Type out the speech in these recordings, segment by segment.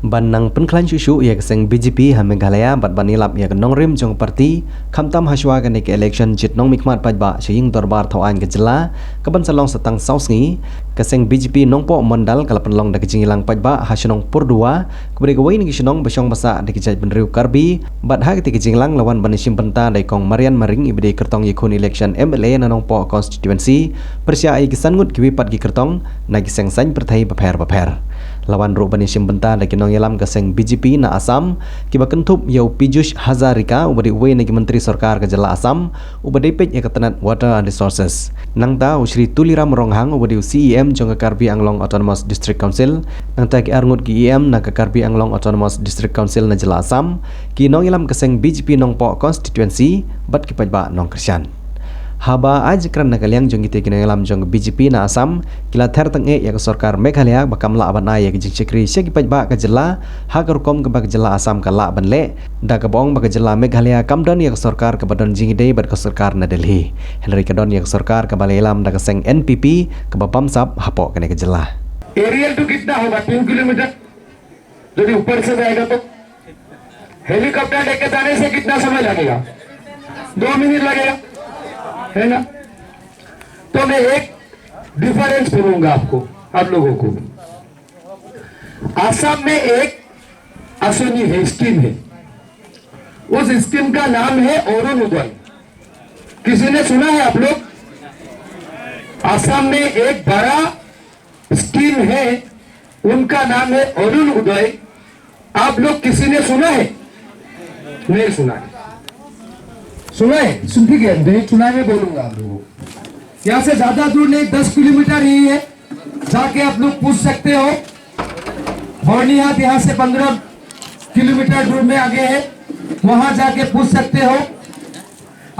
Banang penklan susu ia keseng BJP ha Meghalaya bat banilap ia nongrim jong parti khamtam haswa ganik election jit nong mikmat pajba sing dorbar thawan gejela kaban salong setang sausngi keseng BJP nongpo mandal kalapan long dak jingilang pajba hasunong purdua kubri gawai ni sunong besong masa dak jaj benriu karbi bat ha ketik jinglang lawan banisim penta dai kong Marian Maring ibde kertong yikun election MLA nanong po constituency persia ai kisangut kiwi pat gi kertong na giseng san perthai baper lawan ro banisim penta dak kinong yalam keseng BJP na Assam kiba kentup yau Piyush Hazarika ubadi uwe nagi menteri sarkar kejala Assam ubadi pej Ketenat Water and Resources nangta Usri Tuliram Ronghang ubadi CEM jong Karbi Anglong Autonomous District Council nangta ki arngut ki EM na Karbi Anglong Autonomous District Council na jala Assam ki nong yalam keseng BJP nong po constituency bat ki pajba nong Krisyan haba aj kran nakaliang jong gite kinong yalam jong BJP na Assam kila ther tenge ya sarkar Meghalaya bakamla abana ya jing chikri segi pajba ka jela hagar kom ka bak jela Assam ka la banle da ka bong bak jela Meghalaya kamdan ya sarkar ka badon jing dei bat ka sarkar na Delhi Henry kadon ya sarkar ka balelam da ka seng NPP ka bapam sap hapo kane ka jela एरियल तो कितना होगा 3 kilometre यदि ऊपर से जाएगा तो helicopter लेके जाने से कितना समय लगेगा 2 मिनट लगेगा है ना। तो मैं एक डिफरेंस बोलूंगा आपको आप लोगों को आसाम में एक असोनी है स्कीम है उस स्कीम का नाम है अरुणोदय किसी ने सुना है आप लोग आसाम में एक बड़ा स्कीम है उनका नाम है अरुणोदय आप लोग किसी ने सुना है नहीं सुना है सुना है सुन ठीक है नहीं सुना है बोलूंगा आप लोगों यहाँ से ज्यादा दूर नहीं 10 किलोमीटर ही है जाके आप लोग पूछ सकते हो भौनिहाट यहाँ से 15 किलोमीटर दूर में आगे है वहां जाके पूछ सकते हो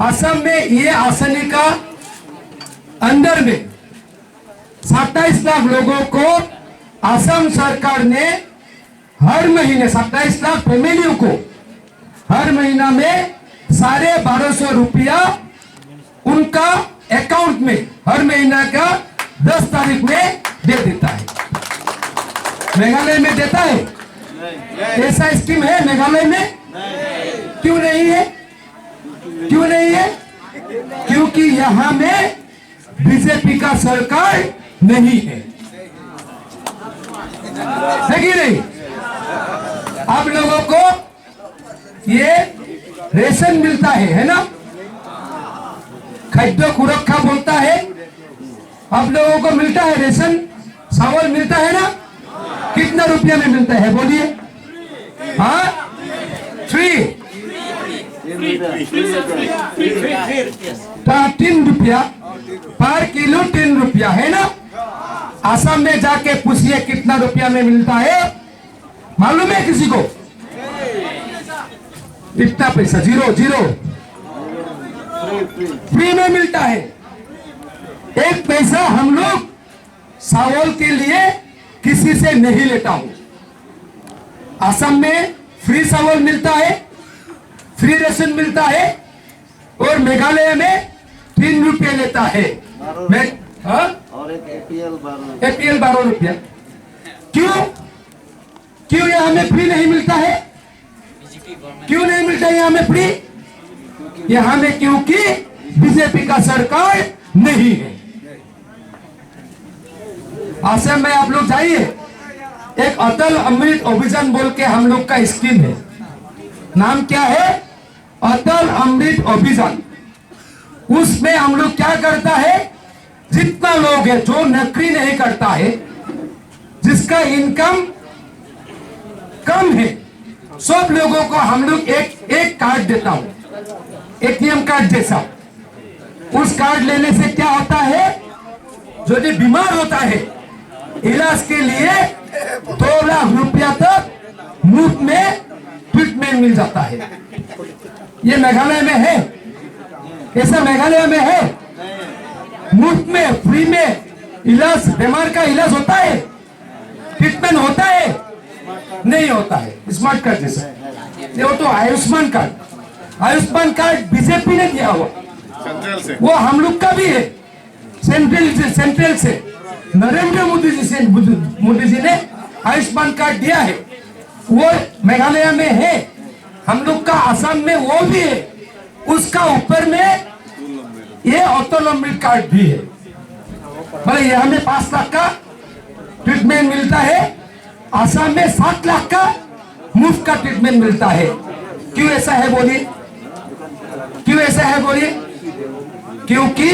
असम में ये आसनी का अंदर में 27 लाख लोगों को असम सरकार ने हर महीने 27 लाख फैमिलियों को हर महीना में 1250 रुपया उनका अकाउंट में हर महीना का 10 तारीख में दे देता है मेघालय में देता है ऐसा स्कीम है मेघालय में क्यों नहीं है क्यों नहीं है क्योंकि यहां में बीजेपी का सरकार नहीं है कि नहीं। आप लोगों को ये रेशन मिलता है ना खाद्य सुरक्षा बोलता है आप लोगों को मिलता है रेशन चावल मिलता है ना कितना रुपया में मिलता है बोलिए हाँ 3 रुपया पर किलो 3 रुपया है ना। आसाम में जाके पूछिए कितना रुपया में मिलता है मालूम है किसी को इतना पैसा जीरो फ्री में मिलता है एक पैसा हम लोग चावल के लिए किसी से नहीं लेता हूं आसाम में फ्री चावल मिलता है फ्री रेशन मिलता है और मेघालय में 3 रुपये लेता है और एपीएल 12 रुपया क्यों यहाँ में फ्री नहीं मिलता है क्यों नहीं मिलता है यहाँ में फ्री यहाँ में क्योंकि बीजेपी का सरकार नहीं है। आसाम में आप लोग जाइए एक अटल अमृत अभियान बोल के हम लोग का स्कीम है नाम क्या है अटल अमृत अभियान उसमें हम लोग क्या करता है जितना लोग है जो नौकरी नहीं करता है जिसका इनकम कम है सब लोगों को हम लोग एक कार्ड देता हूं एटीएम कार्ड जैसा उस कार्ड लेने से क्या होता है जो भी बीमार होता है इलाज के लिए 2 लाख रुपया तक मुफ्त में ट्रीटमेंट मिल जाता है। ये मेघालय में है ऐसा मेघालय में है मुफ्त में फ्री में इलाज बीमार का इलाज होता है ट्रीटमेंट होता है नहीं होता है स्मार्ट कार्ड जैसा ये तो आयुष्मान कार्ड बीजेपी ने दिया हुआ वो हम लोग का भी है सेंट्रल से नरेंद्र मोदी जी ने आयुष्मान कार्ड दिया है वो मेघालय में है, हम लोग का असम में वो भी है, उसका ऊपर में ये ऑटोनॉमिक कार्ड भी है। मतलब यहाँ में 5 लाख का ट्रीटमेंट मिलता है, असम में 7 लाख का मुफ्त का ट्रीटमेंट मिलता है। क्यों ऐसा है बोलिए, क्यों ऐसा है बोलिए? क्योंकि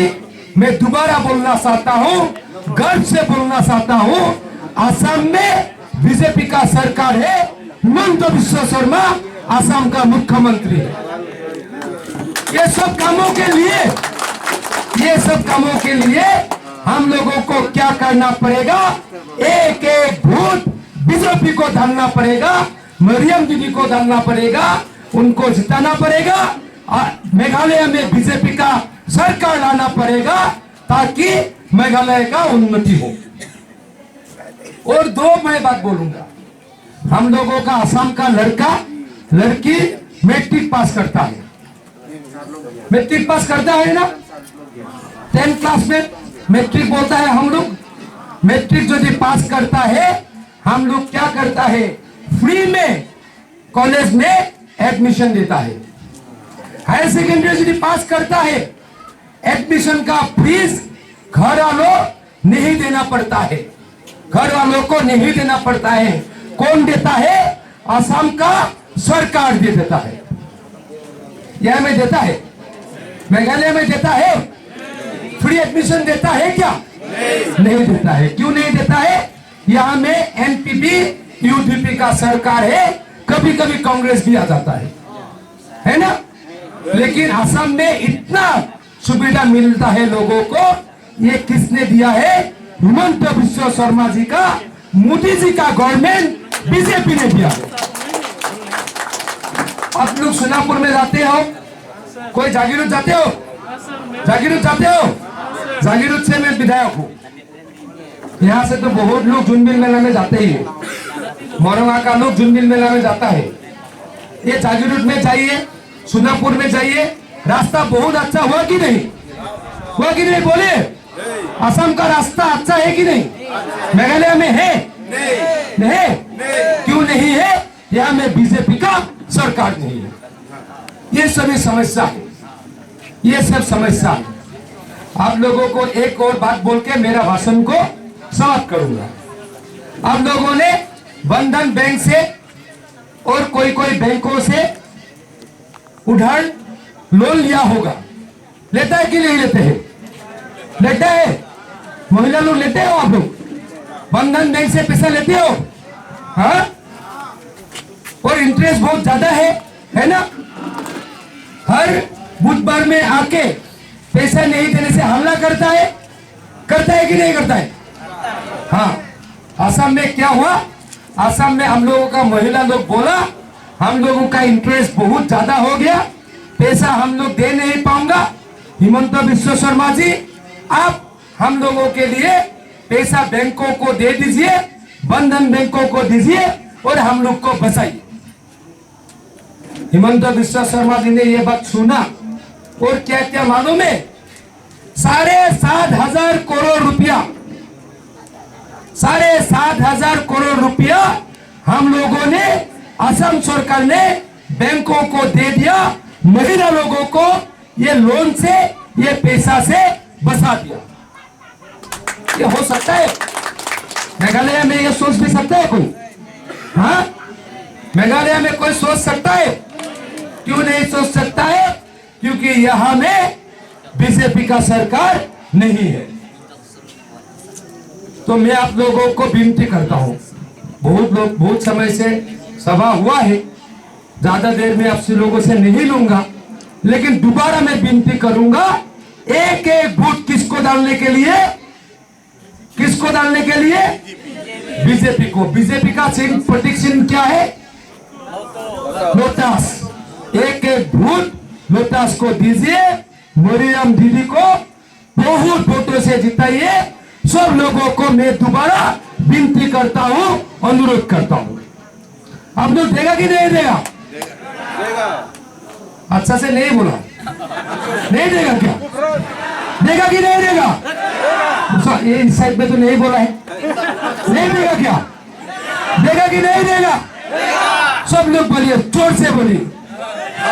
मैं दोबारा बोलना चाहता हूं, गर्व से बोलना चाहता हूं, असम में बीजेपी का सरकार है, हिमंत बिश्व शर्मा असम का मुख्यमंत्री है। ये सब कामों के लिए, ये सब कामों के लिए हम लोगों को क्या करना पड़ेगा? एक एक वोट बीजेपी को डालना पड़ेगा, मरियम दीदी को डालना पड़ेगा, उनको जिताना पड़ेगा। मेघालय में बीजेपी का सरकार लाना पड़ेगा ताकि मेघालय का उन्नति हो। और 2 मैं बात बोलूंगा, हम लोगों का असम का लड़का लड़की मैट्रिक पास करता है, मैट्रिक पास करता है ना, 10th क्लास में मैट्रिक बोलता है हम लोग। मैट्रिक यदि पास करता है, हम लोग क्या करता है? फ्री में कॉलेज में एडमिशन देता है। हायर सेकेंडरी यदि पास करता है, एडमिशन का फीस घर वालों नहीं देना पड़ता है, घर वालों को नहीं देना पड़ता है। कौन देता है? असम का सरकार दे देता है। यह में देता है, मेघालय में देता है, फ्री एडमिशन देता है क्या? नहीं देता है। क्यों नहीं देता है? यहाँ में एनपीपी यूडीपी का सरकार है, कभी कभी कांग्रेस भी आ जाता है ना? लेकिन असम में इतना सुविधा मिलता है लोगों को, ये किसने दिया है? हिमंत बिश्व शर्मा जी का, मोदी जी का गवर्नमेंट, बीजेपी ने दिया है। आप लोग सोनापुर में जाते हो, कोई जागीरोड जाते हो? जागीरोड जाते हो? जागीरोड से मैं विधायक हूँ। यहाँ से तो बहुत लोग जुनबिल मेला में जाते ही है, मोरंगा का लोग जुनबिल मेला में जाता है। ये जागीरोड में जाइए, सोनापुर में जाइए, रास्ता बहुत अच्छा हुआ कि नहीं? हुआ कि नहीं बोले? असम का रास्ता अच्छा है कि नहीं? मेघालय में है? नहीं। क्यों नहीं है? यहाँ में बीजेपी का सरकार नहीं है। ये सभी समस्या है, ये सब समस्या है। आप लोगों को एक और बात बोल के मेरा भाषण को समाप्त करूंगा। आप लोगों ने बंधन बैंक से और कोई कोई बैंकों से उधार लोन लिया होगा, लेता है कि नहीं लेते हैं? लेता है। महिला लोग लेते हो, आप लोग बंधन बैंक से पैसा लेते हो? हाँ, और इंटरेस्ट बहुत ज्यादा है ना? हर बुधवार में आके पैसा नहीं देने से हमला करता है कि नहीं करता है? हाँ, असम में क्या हुआ? असम में हम लोगों का महिला लोग बोला, हम लोगों का इंटरेस्ट बहुत ज्यादा हो गया, पैसा हम लोग दे नहीं पाऊंगा। हिमंत बिश्व शर्मा जी, आप हम लोगों के लिए पैसा बैंकों को दे दीजिए, बंधन बैंकों को दीजिए और हम लोग को बचाइए। हिमंत बिश्व शर्मा जी ने यह बात सुना और क्या क्या मालूम है? 7,500 करोड़ रुपया, 7,500 करोड़ रुपया हम लोगों ने, असम सरकार ने बैंकों को दे दिया, महिला लोगों को ये लोन से, ये पैसा से बचा दिया। ये हो सकता है? मेघालय में ये सोच भी सकता है कोई? हाँ, मेघालय में कोई सोच सकता है? क्यों नहीं सोच सकता है? क्योंकि यहां में बीजेपी का सरकार नहीं है। तो मैं आप लोगों को विनती करता हूं, बहुत समय से सभा हुआ है, ज्यादा देर में आपसे लोगों से नहीं लूंगा, लेकिन दोबारा मैं विनती करूंगा, एक एक वोट किसको डालने के लिए? किसको डालने के लिए? बीजेपी को। बीजेपी का चिन्ह, प्रतीक चिन्ह क्या है? लोटस। एक एक वोट लोटस को दीजिए, मरियम दीदी को बहुत वोटों से जिताइए। सब लोगों को मैं दोबारा विनती करता हूं, अनुरोध करता हूं। आप लोग देगा कि नहीं देगा? अच्छा से नहीं बोला, नहीं देगा क्या? देगा कि नहीं देगा? ये इस साइड में तो नहीं बोला है, नहीं देगा क्या? देगा कि नहीं देगा? सब लोग बोलिए, जोर से बोलिए।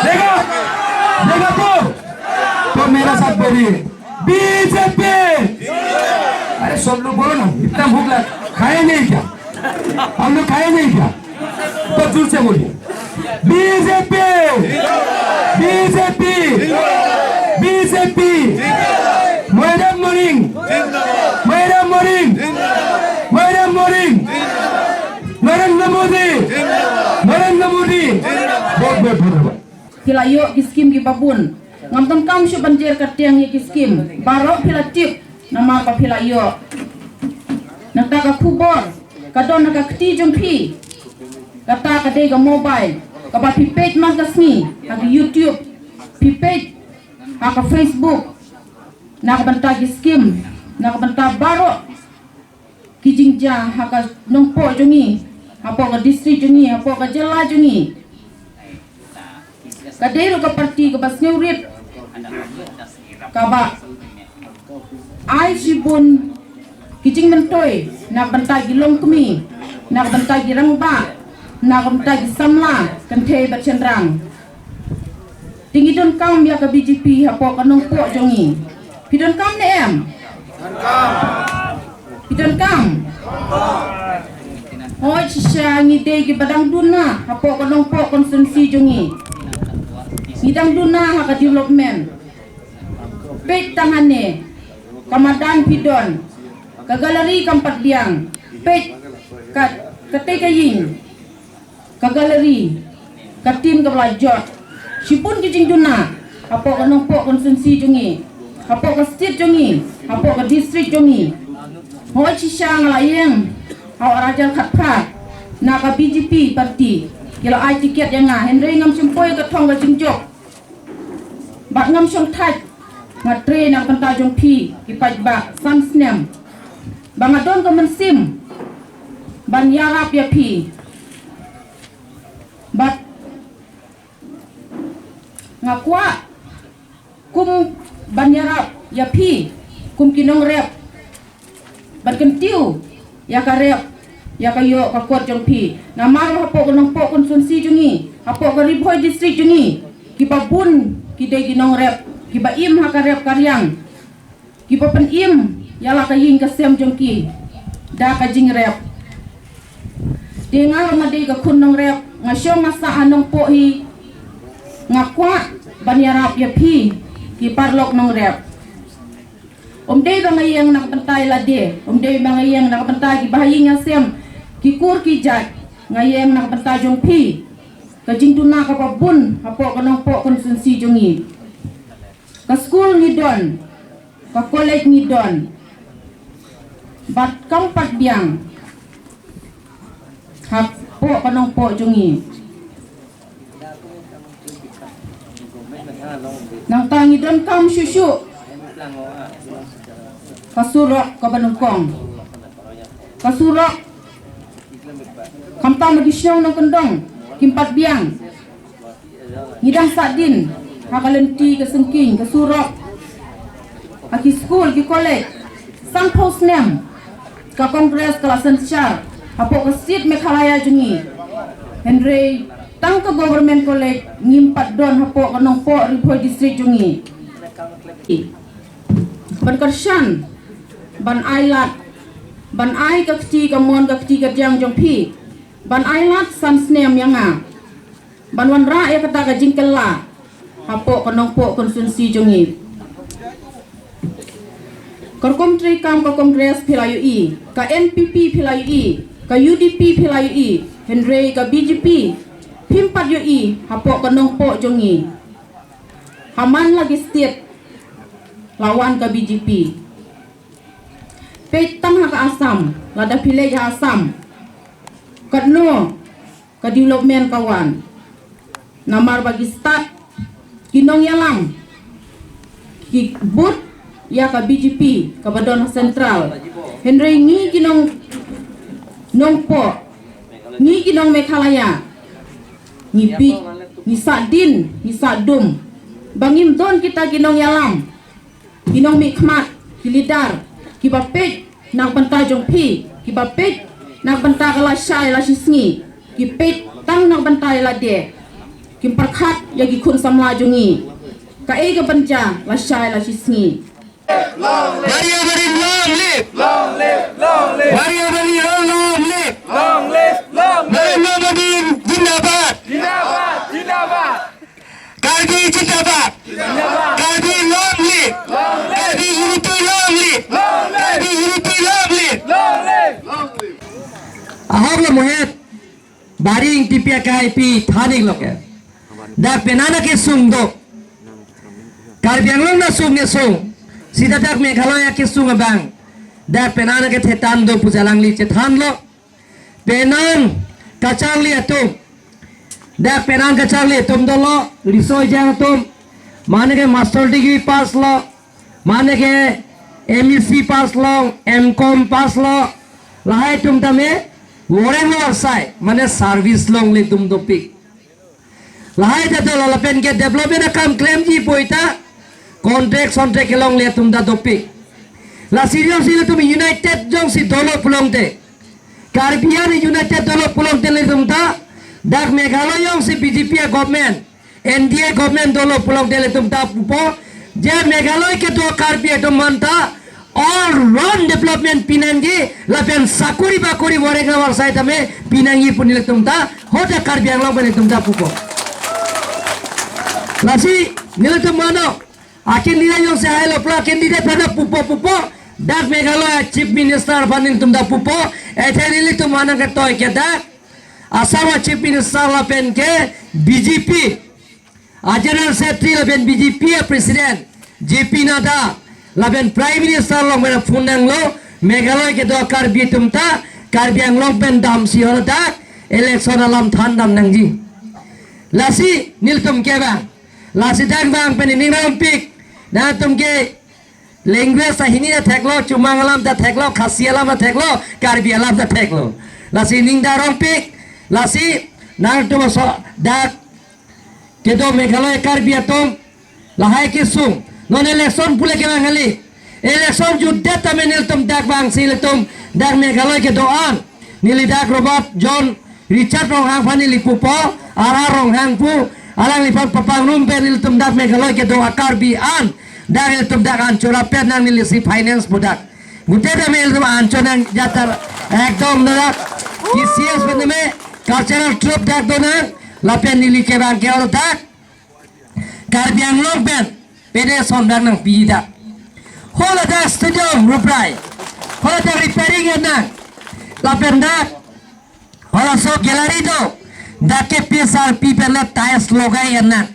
देखा देखा तो मेरा साथ बोलिए बीजेपी। अरे सब लोग बोलो ना, इतना भूख लगा, खाए नहीं क्या? हम लोग खाए नहीं क्या? तो जोर से बोलिए BJP BJP BJP. Madam morning madam morning madam morning Narendra Modi बहुत बहुत धन्यवाद। Pilayo kiskim ki babun ngam tam kam shu banjir katiang ye kiskim baro pilatip nama pa pilayo nata ka kubor kadon ka kti jompi kata ka de ga mobile ka ba pipet mas gasmi ha YouTube pipet ha ka Facebook na ka banta kiskim na ka banta baro kijingja ha ka nongpo jongi ha po ka district jongi ha po ka jela jongi kadero ka parti ka basneu rit ka ba ai sibun kijing mentoy na bantai gilong kemi na bantai girang ba na bantai gisamla kan the ba chendrang tinggi don kam ya ka BJP ha po ka nong po jongi pidon kam ne em pidon kam hoi shisha ngi de gi badang duna ha po ka nong po konsensi jongi Bidang duna haka development pet tangane kamadan pidon ka galeri kampat biang pet ka tekaying ka galeri ka tim ka belajar sipun kijing duna apo ka nongpo konsensi jongi apo ka state jongi apo ka district jongi hoi shisang layeng haw rajal khatpha na ka BJP parti kilo ai tiket yang Henry ngam sempoy ka thong ka jingjok bat ngam song thaj ngatre nang panta jong phi ki paj ba san snem bangadon ka mensim ban yarap ya phi bat ngakwa kum ban yarap ya phi kum kinong rep bat kentiu ya ka rep ya kayo ka kot jong phi na maro hapo ko nong po konsensi jongi hapo ka ribhoy district jongi ki babun ki de ginong rep ki ba im ha ka rep karyang ki ba pen im yala ka yin ka sem jong ki da ka jing rep dengar ma de ka kun nong rep nga syong masa anong po hi ngakwa ban yarap ya phi ki parlok nong rep de ba ngayang nak pentai la de de ba ngayang nak pentai ki bahayi nga sem ki kur ki jat ngayang nak pentai jong phi ka jing tuna ka babun hapo ka nong po konsensi jongi ka school ngidon ka college ngidon bat kampat biang hapo ka nong po jongi nang tangi don kam syusyu kasurok ka banungkong kasurok kamtam magisyaw ng kendong kimpat biang ngidang sadin hakalenti ke sengking ke surok aki school ki college sang posnem ka kongres kelasan syar apo ke sit Meghalaya jungi Henry tang ke government college ngimpat don hapo ke nongpo ribhoy district jungi ban kershan ban ailat ban ai ka kti ka mon ka kti ka jang jong phi ban ailat san snem yang ban wan ra ya kata ka jingkela hapo ka nongpo konsensi jongi korkom tri kam ka kongres philayu i ka NPP philayu i ka UDP philayu i Henry ka BJP phimpat yu i hapo ka nongpo jongi haman lagi state lawan ka BJP petang ka Asam lada village Asam kadno ka development kawan namar bagi start kinong yalang ki but ya ka BJP ka Badon Central Henry ngi kinong nongpo ngi kinong Meghalaya ngi pi ngi sadin ngi sadum bangim don kita kinong yalang kinong mikmat kilidar kibapet nang banta jong phi kibapet nang banta kala syai la sisngi kipet tang nang bantai la de kim perkhat yagi khun samla jungi ka e ga banja la shai la shisngi Maria Bari long live! Long live, long live, Maria Bari long live! long live, long live. Maria Bari Jindabad! Jindabad, Jindabad, Karbi Jindabad! Jindabad. Karbi long live! Long live, Karbi unity long live! long live, Karbi unity long live! long live. ahok lo mohet baring tipia kai pi thaning lo ke da penana ke sung do karbiang lo na sung ne sung sida dak meghalaya ke sung bang da penana ke thetan do pujalang li che than lo penan kachang li atum da penan kachang li atum do lo risoi jang atum mane ke master degree pass lo mane ke MEC pass lo MCom pass lo lahai tum tame Warren Warsai, mana service long le tum dopi. Lahai jatuh lalapen ke development akam claim ji poita contract long le tum da dopi. La serious le tum United jong si dollar pulong te. Caribbean United dollar pulong te le tum da. Dak Meghalaya jong si BJP government, NDA government dollar pulong te le tum da pupo. Je Meghalaya ke do Caribbean tum manta. All round development pinangi lapen sakuri bakuri warega warsai tame pinangi punile tumta hoda karbiang long bane tumta puko lasi nile tumano akin nile yong se hailo pla candidate pada pupo dak Meghalaya chief minister banil tumta pupo ethe nile tumana ka toy ke dak asama chief minister lapen ke BJP general secretary lapen BJP president JP Nada laben prime minister long mena fundang lo Meghalaya ke do karbi tumta karbiang long pen dam si holda election alam thandam nangji lasi nil tum ke ba lasi dang bang pen ning ram pik na tum ke language sahini da theklo chumang alam da theklo khasi alam da theklo karbi alam da theklo lasi ning da ram pik lasi nang tum so da ke do Meghalaya karbi atom lahai ke sung non election pule ke bangali election judde tame nil tum dak bang sil tum dak Meghalaya ke doan nili dak Robert John Richard rong hang phani li pupo ara rong hang pu alang li papang rum pe nil tum dak Meghalaya ke do akar bi an dak nil tum dak an chora pe nang nili si finance budak gute tame nil tum an chonang jatar ekdom dak TCS pe me cultural troop dak dona lapen nili ke bang ke or dak karbiang long pen pede sondang nang pida hola da stadium ruprai hola da repairing nang lapen dak hola so gallery do dak ke pisar people la ties logai nang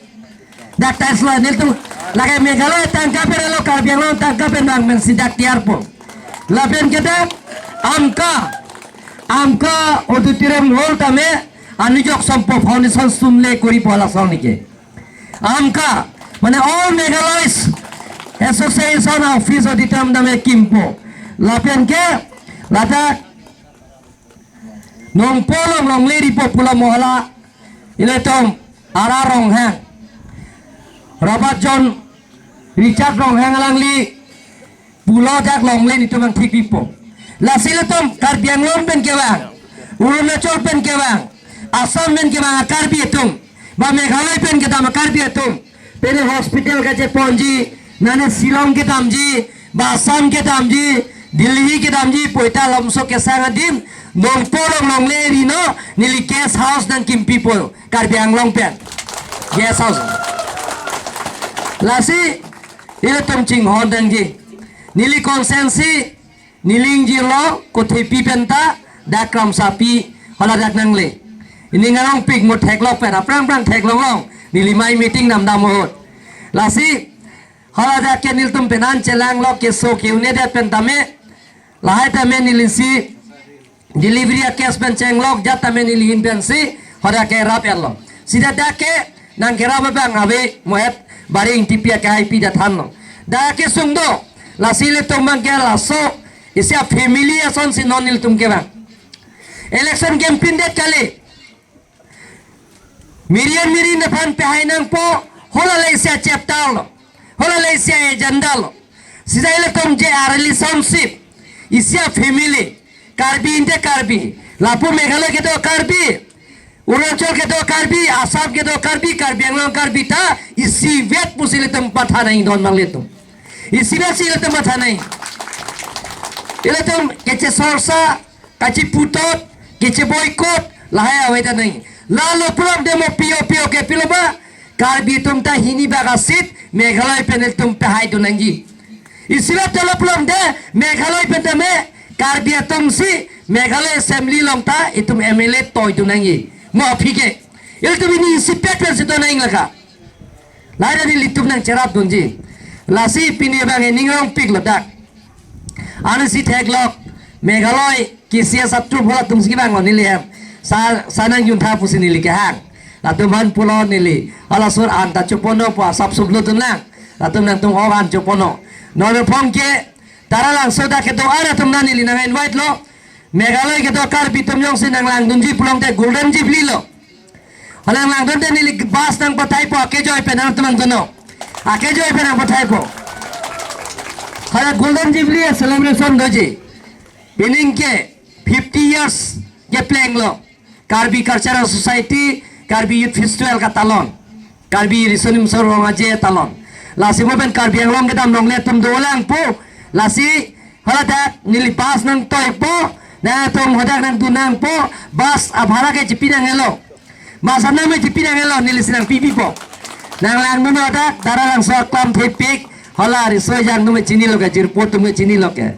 dak ties lo nil tu lagai Meghalaya tangka pe lo karbiang lo tangka pe nang men sidak tiar po lapen ke dak amka auditorium hall tame anujok sampo foundation sumle kori pola sonike amka মানে all Meghalaya association office auditorium dame kimpo lapen ke lata nong polong long leri popula mohala ile tom ara rong hang Robert John Richard rong hang lang li pulo jak long leri to mang thik pipo la sile tom karbiang long pen ke bang Arunachal pen ke bang Assam pen ke bang karbi tum ba Meghalaya pen ke dam karbi tum pene hospital kache ponji nane Shillong ke damji ba Assam ke damji Delhi ke damji poita lomso ke sangadim nong polong long leri no nili guest house dan kim people karbiang long pen guest house lasi ile tum ching hon dangji nili konsensi niling ji lo ko thepi penta dakram sapi hola dak nangle ini ngarong pik mo thek lo pen aprang prang thek long nili mai meeting nam dam hot lasi hola dak ke nil tum penan chelang lo ke so ke une da pen tame lahai tame nili si delivery cash pen cheng lok jat tame nili in pen si hola ke rap lo sida dak ke nang kera ba bang abe mohet baring tipia ke IP da than lo da ke sung do lasi le tum mang ke la so isia family ason si non nil tum ke bang election campaign det kali Mirian na pan pe hainang po hola lesia chapter lo hola lesia agenda lo sida ile tom je relationship isia family karbi inte karbi lapu Meghalaya ke to karbi Urunchal ke do Karbi, Assam ke do Karbi, Karbi Anglong Karbi ta isi vet pusile tempat hanai don mang letum. Isi vet sile tempat hanai. Ilatum kece sorsa, kaci putot, kece boykot, lahaya aweta nai. Lalu pulang demo pio ke piloma, Karbi tum ta hini bagasit, Meghalaya penel tum pahai donangi. Isi vet tolo pulang de, Meghalaya pentame, Karbi atum si, Meghalaya Assembly long ta, itum MLA toy donangi. Mau pikir, itu ini si peper situ naing laka. Lain dari litum nang cerap donji, lasi pini bang ini ngang pik ledak. Anu si teglok, Meghalaya kisia satu bola tum segi bang ni lihat. Sanang junta pusin nili kehang. Lalu man pulau nili, alasur anta cupono pa sab sublu tunang. Lalu nang tung orang cupono. Nol pongke, taralang soda keto ada tum nang nili nang invite lo. Meghalaya keto Karbi tum yang sinang lang dunji pulang te golden jeep lilo. Halang lang dunte nili bas nang patai po akejo ipe nang tumang tuno. Akejo ipe nang patai po. Halang golden jeep liya celebration doji. Bining ke 50 years ke playing lo. Karbi Cultural Society, Karbi Youth Festival ka talon. Karbi Risonim Sorong aje talon. Lasi mo ben Karbi Anglong kita nong letum dolang po. Lasi haladak nilipas nang toy po. Na tong hodak nang tunang po. Bas abhara ke jipinang elo. Mas anam me jipinang elo nilisinang pipi po. Nang lang nuno hodak darang sok klam tepik. Hala riso yang nume chini lo ke jirpo tume chini lo ke.